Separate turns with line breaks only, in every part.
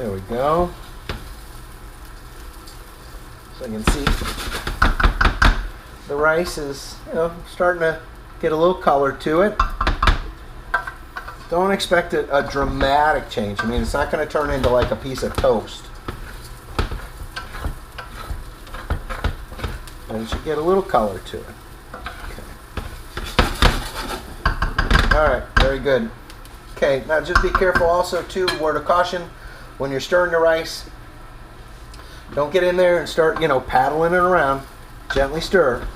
There we go. So you can see the rice is, starting to get a little color to it. Don't expect a dramatic change. I mean, it's not going to turn into like a piece of toast. But it should get a little color to it. Okay. All right, very good. Okay, now just be careful also too, word of caution, when you're stirring the rice, don't get in there and start, paddling it around. Gently stir,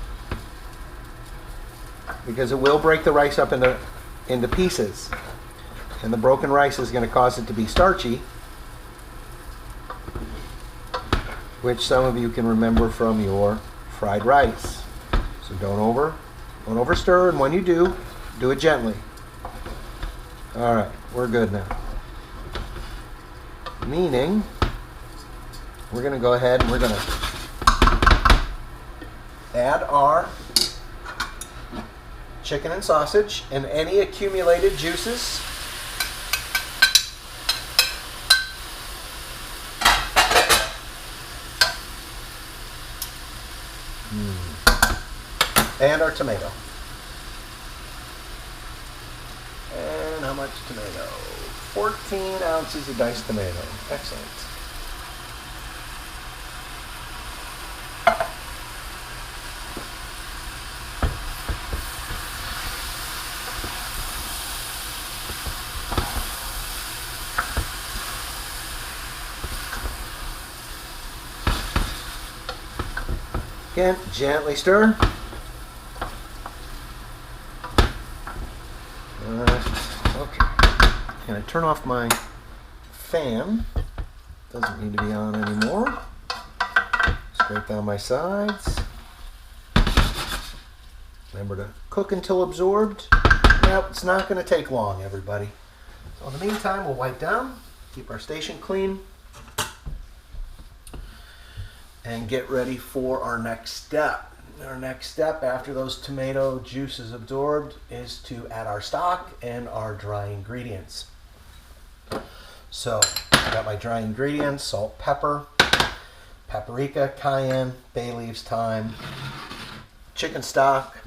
because it will break the rice up into pieces. And the broken rice is going to cause it to be starchy, which some of you can remember from your fried rice. So don't over stir, and when you do it gently. All right, we're good now. Meaning, we're going to go ahead and we're going to add our chicken and sausage and any accumulated juices. And our tomato. And how much tomato? 14 ounces of diced tomato. Excellent. Again, gently stir. Okay. I'm going to turn off my fan. Doesn't need to be on anymore. Scrape down my sides. Remember to cook until absorbed. Now, it's not going to take long, everybody. So in the meantime, we'll wipe down, keep our station clean, and get ready for our next step. Our next step after those tomato juices absorbed is to add our stock and our dry ingredients. So I got my dry ingredients: salt, pepper, paprika, cayenne, bay leaves, thyme, chicken stock,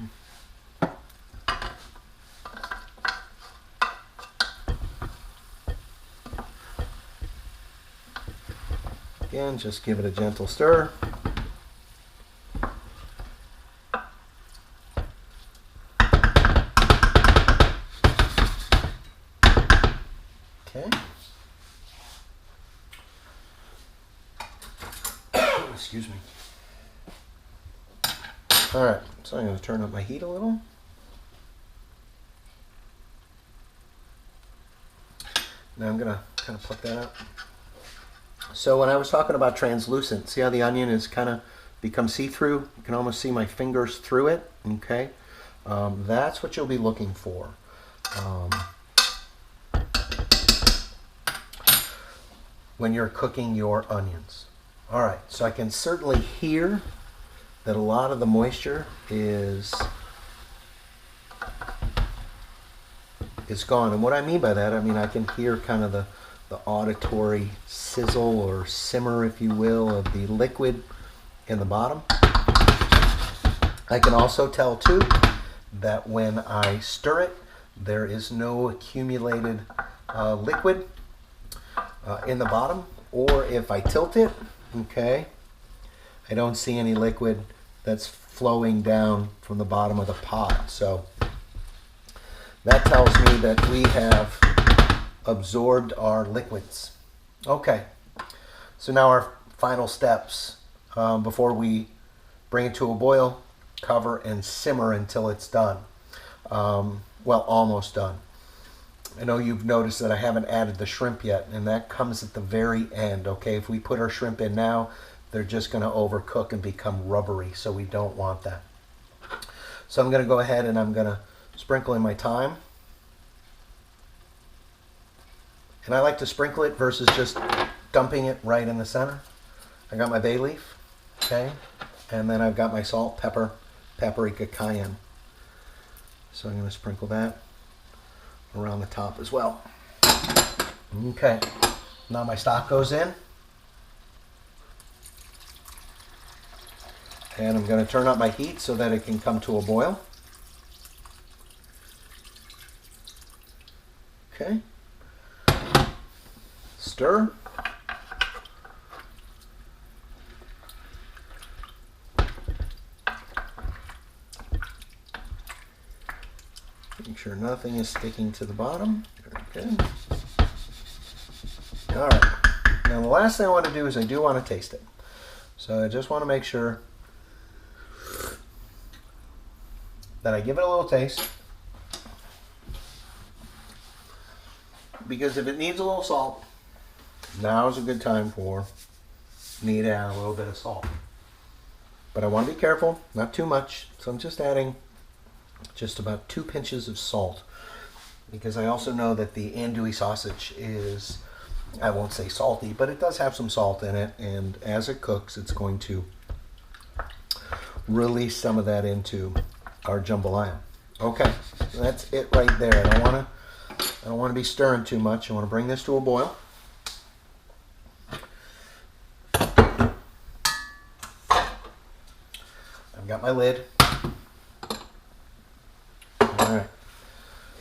again, just give it a gentle stir. Okay. Excuse me. All right, so I'm going to turn up my heat a little. Now I'm going to kind of put that up. So when I was talking about translucent, see how the onion is kind of become see-through? You can almost see my fingers through it, okay? That's what you'll be looking for. When you're cooking your onions. All right, so I can certainly hear that a lot of the moisture is gone. And what I mean by that, I mean I can hear kind of the auditory sizzle or simmer, if you will, of the liquid in the bottom. I can also tell too that when I stir it, there is no accumulated liquid in the bottom, or if I tilt it, okay, I don't see any liquid that's flowing down from the bottom of the pot. So that tells me that we have absorbed our liquids. Okay, so now our final steps before we bring it to a boil: cover and simmer until it's done. Well, almost done. I know you've noticed that I haven't added the shrimp yet, and that comes at the very end, okay? If we put our shrimp in now, they're just going to overcook and become rubbery, so we don't want that. So I'm going to go ahead and I'm going to sprinkle in my thyme. And I like to sprinkle it versus just dumping it right in the center. I got my bay leaf, okay? And then I've got my salt, pepper, paprika, cayenne. So I'm going to sprinkle that around the top as well. Okay. Now my stock goes in. And I'm going to turn up my heat so that it can come to a boil. Okay. Stir. Make sure nothing is sticking to the bottom. Very good. All right. Now the last thing I want to do is I do want to taste it. So I just want to make sure that I give it a little taste. Because if it needs a little salt, now is a good time for me to add a little bit of salt. But I want to be careful, not too much. So I'm just adding just about 2 pinches of salt. Because I also know that the andouille sausage is, I won't say salty, but it does have some salt in it. And as it cooks, it's going to release some of that into our jambalaya. Okay, so that's it right there. I don't want to be stirring too much. I want to bring this to a boil. I've got my lid. All right.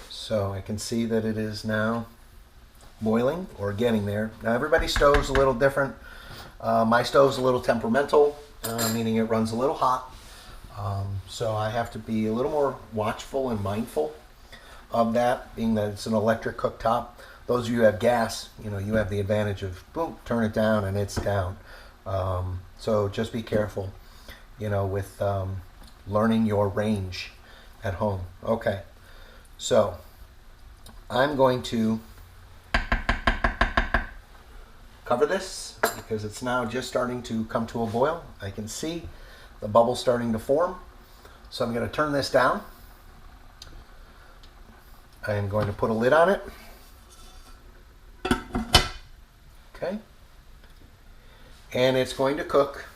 So I can see that it is now boiling or getting there. Now everybody's stove's a little different. My stove's a little temperamental, meaning it runs a little hot. So I have to be a little more watchful and mindful of that, being that it's an electric cooktop. Those of you who have gas, you know, you have the advantage of boom, turn it down and it's down. So just be careful, you know, with learning your range at home. Okay, so I'm going to cover this because it's now just starting to come to a boil. I can see the bubbles starting to form. So I'm going to turn this down. I am going to put a lid on it. Okay. And it's going to cook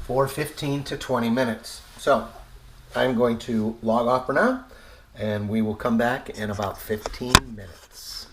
for 15 to 20 minutes. So I'm going to log off for now, and we will come back in about 15 minutes.